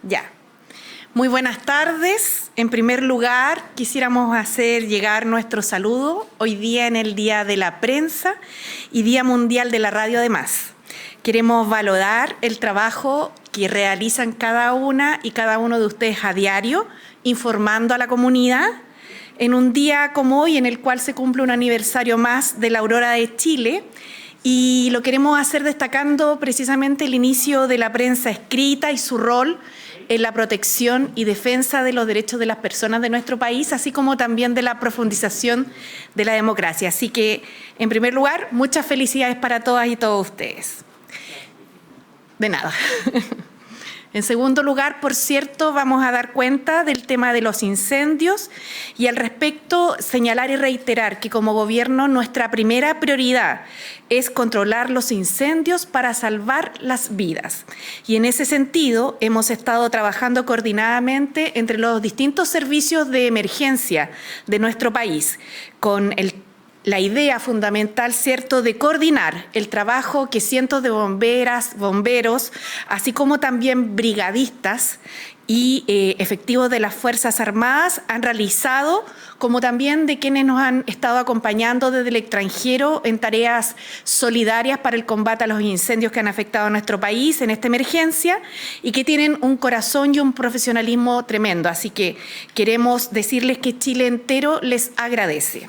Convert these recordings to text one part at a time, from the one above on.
Ya. Muy buenas tardes. En primer lugar, quisiéramos hacer llegar nuestro saludo hoy día en el Día de la Prensa y Día Mundial de la Radio además. Queremos valorar el trabajo que realizan cada una y cada uno de ustedes a diario, informando a la comunidad en un día como hoy en el cual se cumple un aniversario más de la Aurora de Chile. Y lo queremos hacer destacando precisamente el inicio de la prensa escrita y su rol en la protección y defensa de los derechos de las personas de nuestro país, así como también de la profundización de la democracia. Así que, en primer lugar, muchas felicidades para todas y todos ustedes. De nada. En segundo lugar, por cierto, vamos a dar cuenta del tema de los incendios y al respecto señalar y reiterar que como gobierno nuestra primera prioridad es controlar los incendios para salvar las vidas. Y en ese sentido hemos estado trabajando coordinadamente entre los distintos servicios de emergencia de nuestro país con la idea fundamental, ¿cierto?, de coordinar el trabajo que cientos de bomberas, bomberos, así como también brigadistas y efectivos de las Fuerzas Armadas han realizado, como también de quienes nos han estado acompañando desde el extranjero en tareas solidarias para el combate a los incendios que han afectado a nuestro país en esta emergencia y que tienen un corazón y un profesionalismo tremendo. Así que queremos decirles que Chile entero les agradece.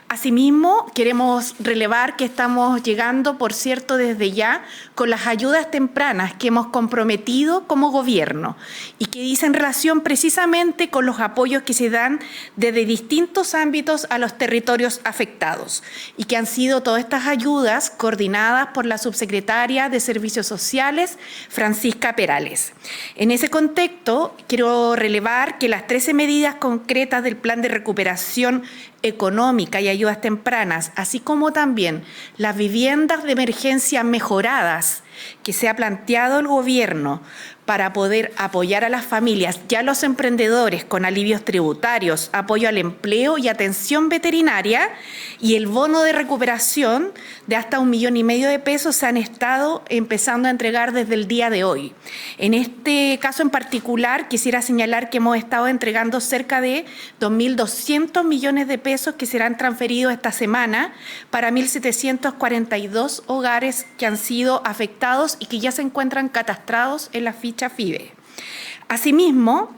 Asimismo, queremos relevar que estamos llegando, por cierto, desde ya con las ayudas tempranas que hemos comprometido como gobierno y que dicen relación precisamente con los apoyos que se dan desde distintos ámbitos a los territorios afectados y que han sido todas estas ayudas coordinadas por la subsecretaria de Servicios Sociales, Francisca Perales. En ese contexto, quiero relevar que las 13 medidas concretas del Plan de Recuperación Económica y ayudas tempranas, así como también las viviendas de emergencia mejoradas que se ha planteado el gobierno para poder apoyar a las familias y a los emprendedores con alivios tributarios, apoyo al empleo y atención veterinaria y el bono de recuperación de hasta 1,5 millones de pesos se han estado empezando a entregar desde el día de hoy. En este caso en particular quisiera señalar que hemos estado entregando cerca de 2.200 millones de pesos que serán transferidos esta semana para 1.742 hogares que han sido afectados y que ya se encuentran catastrados en la ficha FIDE. Asimismo,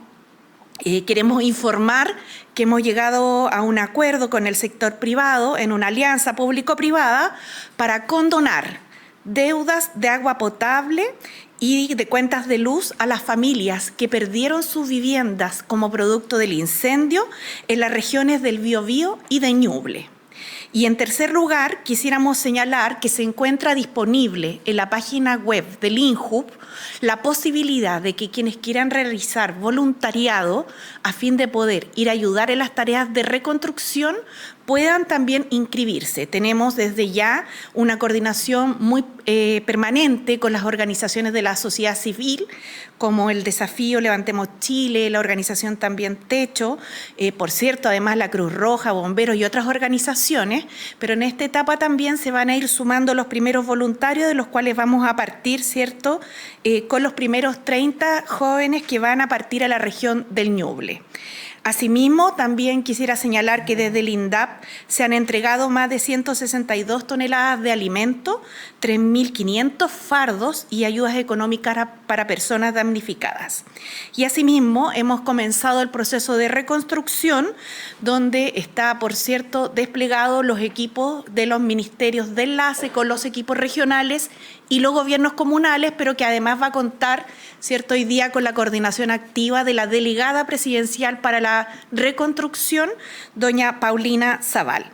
queremos informar que hemos llegado a un acuerdo con el sector privado en una alianza público-privada para condonar deudas de agua potable y de cuentas de luz a las familias que perdieron sus viviendas como producto del incendio en las regiones del Biobío y de Ñuble. Y en tercer lugar, quisiéramos señalar que se encuentra disponible en la página web del INJUB la posibilidad de que quienes quieran realizar voluntariado a fin de poder ir a ayudar en las tareas de reconstrucción puedan también inscribirse. Tenemos desde ya una coordinación muy permanente con las organizaciones de la sociedad civil, como el Desafío Levantemos Chile, la organización también Techo, por cierto, además la Cruz Roja, Bomberos y otras organizaciones, pero en esta etapa también se van a ir sumando los primeros voluntarios, de los cuales vamos a partir, ¿cierto?, con los primeros 30 jóvenes que van a partir a la región del Ñuble. Asimismo, también quisiera señalar que desde el INDAP se han entregado más de 162 toneladas de alimento, 3.500 fardos y ayudas económicas para personas damnificadas. Y asimismo, hemos comenzado el proceso de reconstrucción, donde está, por cierto, desplegados los equipos de los ministerios de enlace con los equipos regionales y los gobiernos comunales, pero que además va a contar, ¿cierto?, hoy día con la coordinación activa de la delegada presidencial para la reconstrucción, doña Paulina Zaval.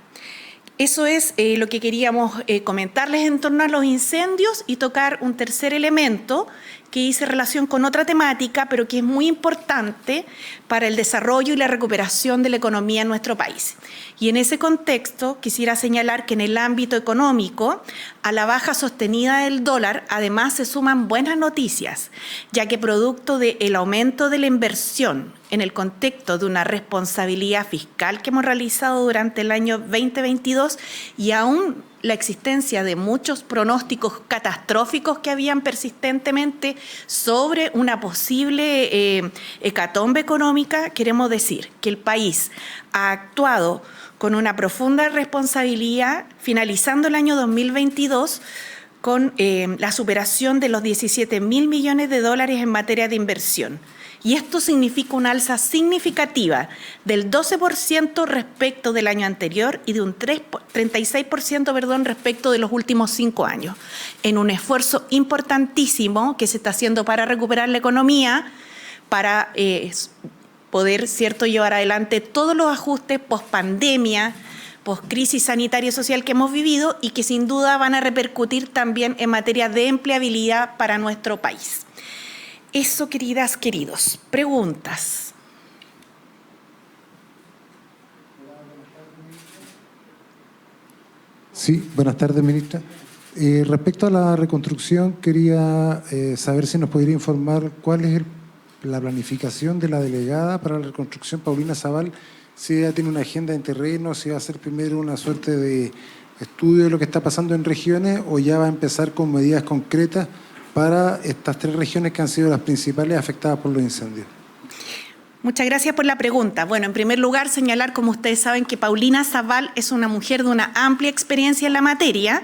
Eso es lo que queríamos comentarles en torno a los incendios y tocar un tercer elemento que hice relación con otra temática, pero que es muy importante para el desarrollo y la recuperación de la economía en nuestro país. Y en ese contexto quisiera señalar que en el ámbito económico, a la baja sostenida del dólar, además se suman buenas noticias, ya que producto del aumento de la inversión en el contexto de una responsabilidad fiscal que hemos realizado durante el año 2022, 2022 y aún la existencia de muchos pronósticos catastróficos que habían persistentemente sobre una posible hecatombe económica, queremos decir que el país ha actuado con una profunda responsabilidad, finalizando el año 2022 con la superación de los 17.000 millones de dólares en materia de inversión. Y esto significa una alza significativa del 12% respecto del año anterior y de un 36% respecto de los últimos 5 años, en un esfuerzo importantísimo que se está haciendo para recuperar la economía, para poder, ¿cierto?, llevar adelante todos los ajustes post-pandemia, post-crisis sanitaria y social que hemos vivido y que sin duda van a repercutir también en materia de empleabilidad para nuestro país. Eso, queridas, queridos. Preguntas. Sí, buenas tardes, ministra. Respecto a la reconstrucción, quería saber si nos podría informar cuál es la planificación de la delegada para la reconstrucción, Paulina Zabal, si ella tiene una agenda en terreno, si va a hacer primero una suerte de estudio de lo que está pasando en regiones o ya va a empezar con medidas concretas para estas 3 regiones que han sido las principales afectadas por los incendios. Muchas gracias por la pregunta. Bueno, en primer lugar, señalar, como ustedes saben, que Paulina Zabal es una mujer de una amplia experiencia en la materia.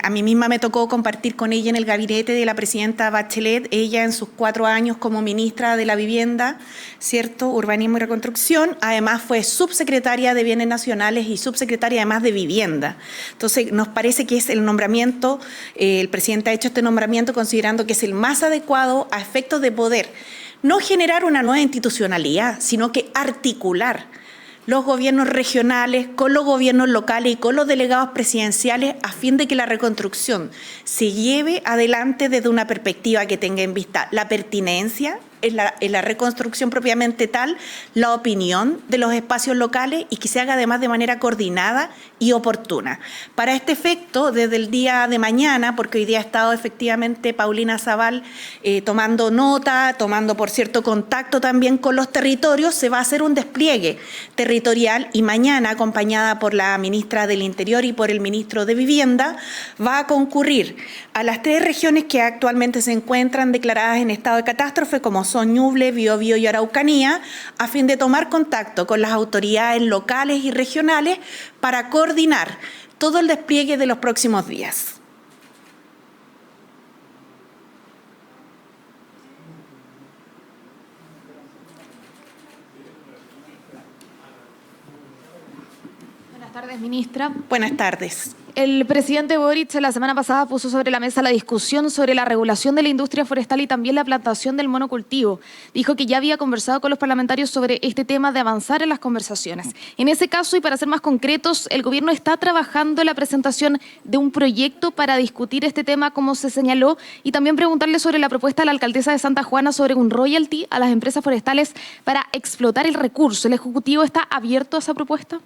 A mí misma me tocó compartir con ella en el gabinete de la presidenta Bachelet, ella en sus 4 años como ministra de la Vivienda, ¿cierto?, Urbanismo y Reconstrucción. Además fue subsecretaria de Bienes Nacionales y subsecretaria además de Vivienda. Entonces nos parece que es el nombramiento, el presidente ha hecho este nombramiento considerando que es el más adecuado a efectos de poder no generar una nueva institucionalidad, sino que articular los gobiernos regionales con los gobiernos locales y con los delegados presidenciales a fin de que la reconstrucción se lleve adelante desde una perspectiva que tenga en vista la pertinencia en la reconstrucción propiamente tal, la opinión de los espacios locales y que se haga además de manera coordinada y oportuna. Para este efecto, desde el día de mañana, porque hoy día ha estado efectivamente Paulina Zabal tomando nota, tomando, por cierto, contacto también con los territorios, se va a hacer un despliegue territorial y mañana, acompañada por la ministra del Interior y por el ministro de Vivienda, va a concurrir a las 3 regiones que actualmente se encuentran declaradas en estado de catástrofe, como son Ñuble, Biobío y Araucanía, a fin de tomar contacto con las autoridades locales y regionales para coordinar todo el despliegue de los próximos días. Buenas tardes, ministra. Buenas tardes. El presidente Boric la semana pasada puso sobre la mesa la discusión sobre la regulación de la industria forestal y también la plantación del monocultivo. Dijo que ya había conversado con los parlamentarios sobre este tema de avanzar en las conversaciones. En ese caso, y para ser más concretos, el gobierno está trabajando en la presentación de un proyecto para discutir este tema, como se señaló, y también preguntarle sobre la propuesta de la alcaldesa de Santa Juana sobre un royalty a las empresas forestales para explotar el recurso. ¿El Ejecutivo está abierto a esa propuesta?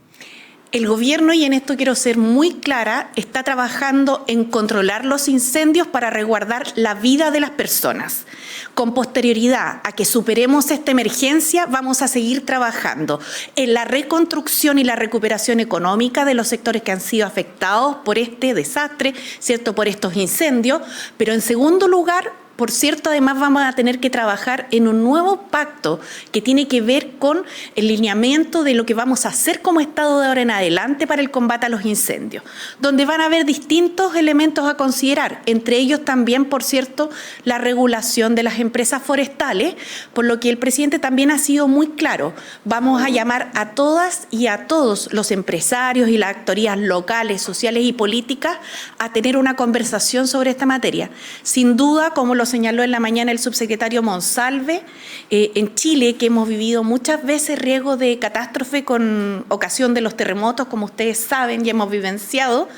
El gobierno, y en esto quiero ser muy clara, está trabajando en controlar los incendios para resguardar la vida de las personas. Con posterioridad a que superemos esta emergencia, vamos a seguir trabajando en la reconstrucción y la recuperación económica de los sectores que han sido afectados por este desastre, ¿cierto?, por estos incendios, pero en segundo lugar, por cierto, además vamos a tener que trabajar en un nuevo pacto que tiene que ver con el lineamiento de lo que vamos a hacer como Estado de ahora en adelante para el combate a los incendios, donde van a haber distintos elementos a considerar, entre ellos también, por cierto, la regulación de las empresas forestales, por lo que el presidente también ha sido muy claro. Vamos a llamar a todas y a todos los empresarios y las actorías locales, sociales y políticas a tener una conversación sobre esta materia. Sin duda, como lo señaló en la mañana el subsecretario Monsalve, en Chile, que hemos vivido muchas veces riesgos de catástrofe con ocasión de los terremotos, como ustedes saben y hemos vivenciado,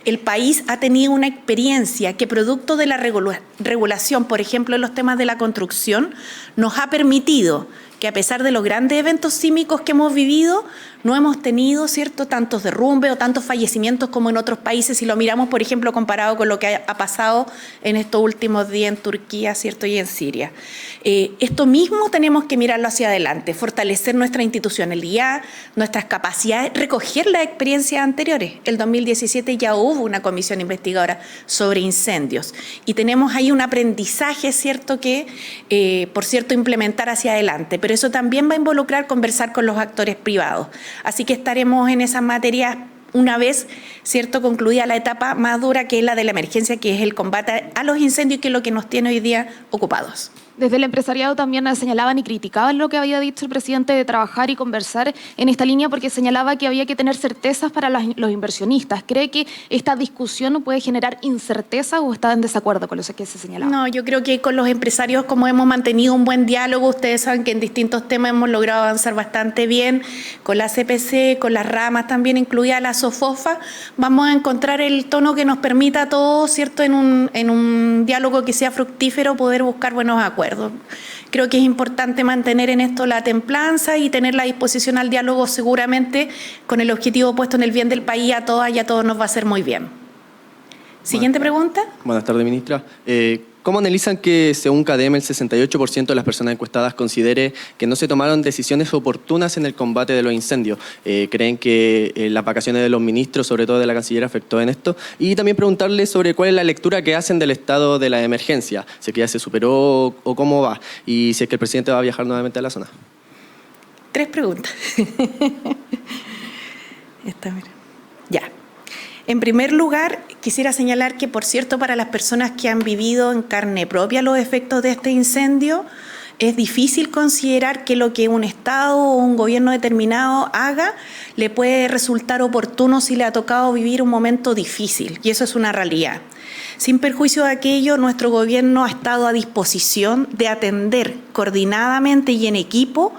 el país ha tenido una experiencia que producto de la regulación, por ejemplo, en los temas de la construcción, nos ha permitido que a pesar de los grandes eventos sísmicos que hemos vivido, no hemos tenido, ¿cierto?, tantos derrumbes o tantos fallecimientos como en otros países, si lo miramos, por ejemplo, comparado con lo que ha pasado en estos últimos días en Turquía, ¿cierto?, y en Siria. Esto mismo tenemos que mirarlo hacia adelante, fortalecer nuestra institucionalidad, nuestras capacidades, recoger las experiencias anteriores. El 2017 ya hubo una comisión investigadora sobre incendios y tenemos ahí un aprendizaje, ¿cierto?, que, por cierto, implementar hacia adelante, pero eso también va a involucrar conversar con los actores privados. Así que estaremos en esas materias una vez, ¿cierto?, concluida la etapa más dura, que es la de la emergencia, que es el combate a los incendios, que es lo que nos tiene hoy día ocupados. Desde el empresariado también señalaban y criticaban lo que había dicho el presidente de trabajar y conversar en esta línea, porque señalaba que había que tener certezas para los inversionistas. ¿Cree que esta discusión puede generar incerteza o está en desacuerdo con lo que se señalaba? No, yo creo que con los empresarios, como hemos mantenido un buen diálogo, ustedes saben que en distintos temas hemos logrado avanzar bastante bien, con la CPC, con las ramas también, incluida la SOFOFA, vamos a encontrar el tono que nos permita a todos, ¿cierto?, en un diálogo que sea fructífero, poder buscar buenos acuerdos. Creo que es importante mantener en esto la templanza y tener la disposición al diálogo, seguramente con el objetivo puesto en el bien del país. A todas y a todos nos va a hacer muy bien. Siguiente pregunta. Buenas tardes, ministra. ¿Cómo analizan que, según CADEM, el 68% de las personas encuestadas considere que no se tomaron decisiones oportunas en el combate de los incendios? ¿Creen que las vacaciones de los ministros, sobre todo de la canciller, afectó en esto? Y también preguntarle sobre cuál es la lectura que hacen del estado de la emergencia, si es que ya se superó o cómo va, y si es que el presidente va a viajar nuevamente a la zona. 3 preguntas. Esta, mira. Ya. En primer lugar, quisiera señalar que, por cierto, para las personas que han vivido en carne propia los efectos de este incendio, es difícil considerar que lo que un Estado o un gobierno determinado haga le puede resultar oportuno si le ha tocado vivir un momento difícil, y eso es una realidad. Sin perjuicio de aquello, nuestro gobierno ha estado a disposición de atender coordinadamente y en equipo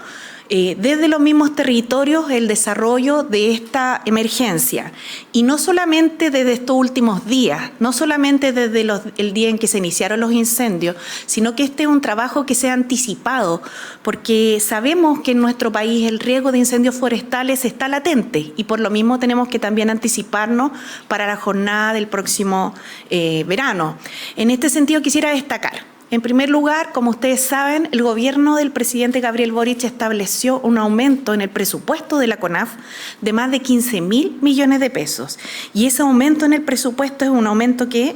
desde los mismos territorios el desarrollo de esta emergencia. Y no solamente desde estos últimos días, no solamente desde el día en que se iniciaron los incendios, sino que este es un trabajo que se ha anticipado, porque sabemos que en nuestro país el riesgo de incendios forestales está latente y por lo mismo tenemos que también anticiparnos para la jornada del próximo verano. En este sentido quisiera destacar, en primer lugar, como ustedes saben, el gobierno del presidente Gabriel Boric estableció un aumento en el presupuesto de la CONAF de más de 15.000 millones de pesos. Y ese aumento en el presupuesto es un aumento que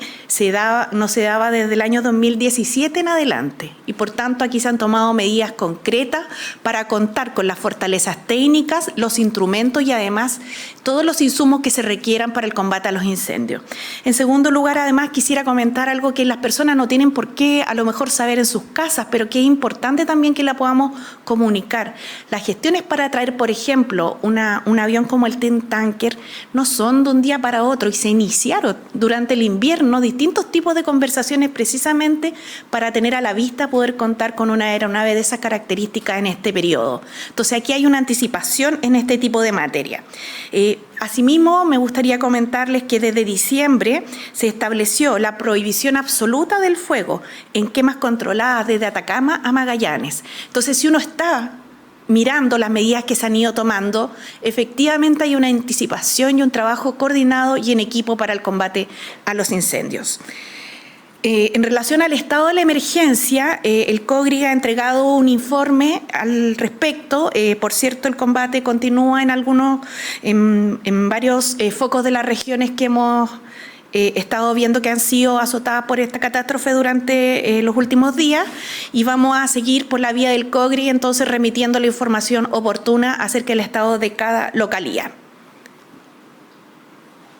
no se daba desde el año 2017 en adelante. Y por tanto, aquí se han tomado medidas concretas para contar con las fortalezas técnicas, los instrumentos y además todos los insumos que se requieran para el combate a los incendios. En segundo lugar, además, quisiera comentar algo que las personas no tienen por qué a lo mejor saber en sus casas, pero que es importante también que la podamos comunicar. Las gestiones para traer, por ejemplo, un avión como el TEN Tanker no son de un día para otro y se iniciaron durante el invierno distintos tipos de conversaciones precisamente para tener a la vista poder contar con una aeronave de esas características en este periodo. Entonces aquí hay una anticipación en este tipo de materia. Asimismo, me gustaría comentarles que desde diciembre se estableció la prohibición absoluta del fuego en quemas controladas desde Atacama a Magallanes. Entonces, si uno está mirando las medidas que se han ido tomando, efectivamente hay una anticipación y un trabajo coordinado y en equipo para el combate a los incendios. En relación al estado de la emergencia, el COGRI ha entregado un informe al respecto. Por cierto, el combate continúa en varios focos de las regiones que hemos estado viendo que han sido azotadas por esta catástrofe durante los últimos días y vamos a seguir por la vía del COGRI, entonces remitiendo la información oportuna acerca del estado de cada localidad.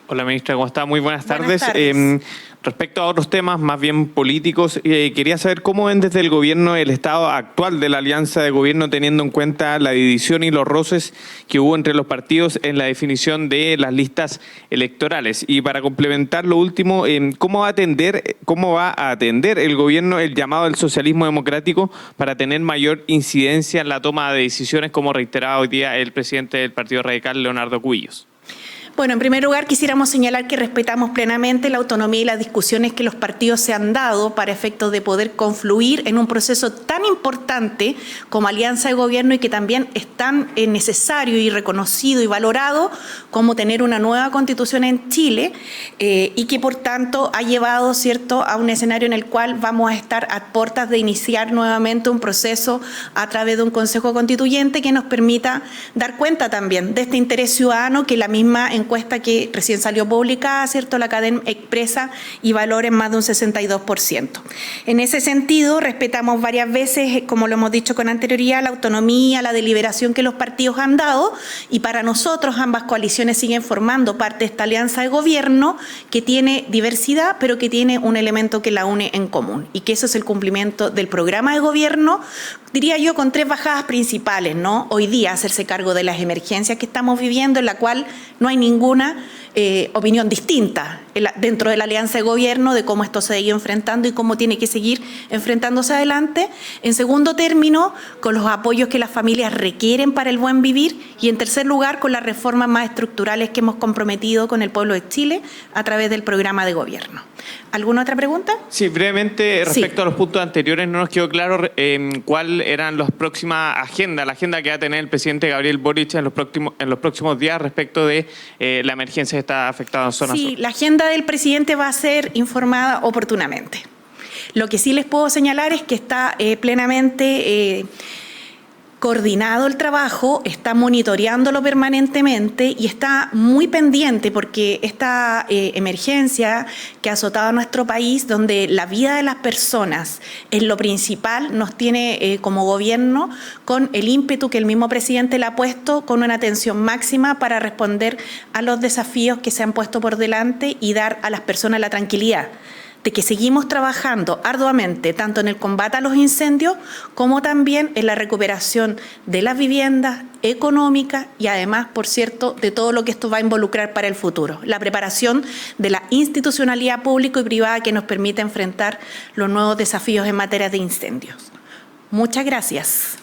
Hola, ministra, ¿cómo está? Muy buenas tardes. Buenas tardes. Respecto a otros temas más bien políticos, quería saber cómo ven desde el gobierno el estado actual de la alianza de gobierno, teniendo en cuenta la división y los roces que hubo entre los partidos en la definición de las listas electorales. Y para complementar lo último, ¿cómo va a atender el gobierno el llamado del socialismo democrático para tener mayor incidencia en la toma de decisiones, como reiteraba hoy día el presidente del Partido Radical, Leonardo Cubillos? Bueno, en primer lugar quisiéramos señalar que respetamos plenamente la autonomía y las discusiones que los partidos se han dado para efectos de poder confluir en un proceso tan importante como alianza de gobierno y que también es tan necesario y reconocido y valorado como tener una nueva constitución en Chile y que por tanto ha llevado, ¿cierto?, a un escenario en el cual vamos a estar a puertas de iniciar nuevamente un proceso a través de un Consejo Constituyente que nos permita dar cuenta también de este interés ciudadano que la misma encuesta que recién salió publicada, ¿cierto?, la CADEM expresa y valora en más de un 62%. En ese sentido, respetamos varias veces, como lo hemos dicho con anterioridad, la autonomía, la deliberación que los partidos han dado y para nosotros ambas coaliciones siguen formando parte de esta alianza de gobierno que tiene diversidad, pero que tiene un elemento que la une en común y que eso es el cumplimiento del programa de gobierno, diría yo, con 3 bajadas principales, ¿no? Hoy día hacerse cargo de las emergencias que estamos viviendo, en la cual no hay ninguna opinión distinta dentro de la alianza de gobierno de cómo esto se ha ido enfrentando y cómo tiene que seguir enfrentándose adelante. En segundo término, con los apoyos que las familias requieren para el buen vivir y en tercer lugar, con las reformas más estructurales que hemos comprometido con el pueblo de Chile a través del programa de gobierno. ¿Alguna otra pregunta? Sí, brevemente, respecto Sí. a los puntos anteriores, no nos quedó claro cuál eran las próximas agendas, la agenda que va a tener el presidente Gabriel Boric en los próximos días respecto de la emergencia que está afectada en zona sur. Sí, la agenda del presidente va a ser informada oportunamente. Lo que sí les puedo señalar es que está plenamente coordinado el trabajo, está monitoreándolo permanentemente y está muy pendiente porque esta emergencia que ha azotado a nuestro país, donde la vida de las personas es lo principal, nos tiene como gobierno con el ímpetu que el mismo presidente le ha puesto, con una atención máxima para responder a los desafíos que se han puesto por delante y dar a las personas la tranquilidad de que seguimos trabajando arduamente tanto en el combate a los incendios como también en la recuperación de las viviendas económicas y además, por cierto, de todo lo que esto va a involucrar para el futuro. La preparación de la institucionalidad pública y privada que nos permite enfrentar los nuevos desafíos en materia de incendios. Muchas gracias.